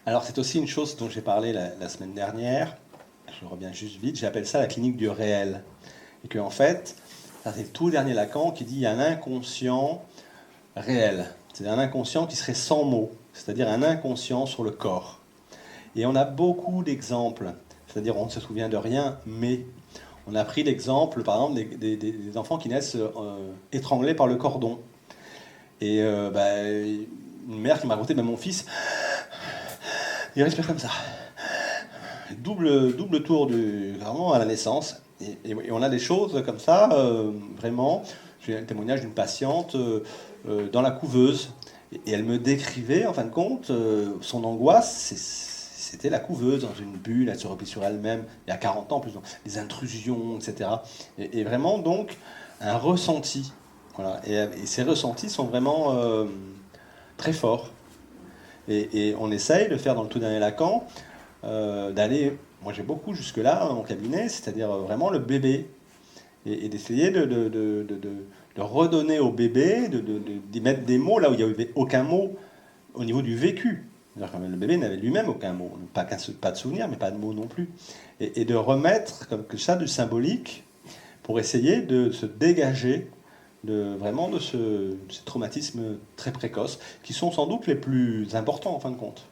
Alors c'est aussi une chose dont j'ai parlé la semaine dernière, je reviens juste vite, j'appelle ça la clinique du réel. Et que en fait, ça c'est le tout dernier Lacan qui dit il y a un inconscient réel. C'est un inconscient qui serait sans mots, c'est-à-dire un inconscient sur le corps. Et on a beaucoup d'exemples, c'est-à-dire on ne se souvient de rien, mais on a pris l'exemple, par exemple, des enfants qui naissent étranglés par le cordon. Et une mère qui m'a raconté, mon fils, il respire comme ça. Double tour vraiment à la naissance. Et on a des choses comme ça, vraiment. J'ai un témoignage d'une patiente dans la couveuse. Et elle me décrivait, en fin de compte, son angoisse, c'était la couveuse, dans une bulle, elle se replie sur elle-même, il y a 40 ans plus, des intrusions, etc. Et vraiment, donc, un ressenti. Voilà. Et ces ressentis sont vraiment très forts. Et on essaye de faire dans le tout dernier Lacan, d'aller, moi j'ai beaucoup jusque-là dans mon cabinet, c'est-à-dire vraiment le bébé, et d'essayer de redonner au bébé, d'y mettre des mots là où il n'y avait aucun mot au niveau du vécu. Le bébé n'avait lui-même aucun mot, pas de souvenir, mais pas de mots non plus. Et de remettre comme que ça du symbolique pour essayer de se dégager vraiment de ces traumatismes très précoces, qui sont sans doute les plus importants en fin de compte.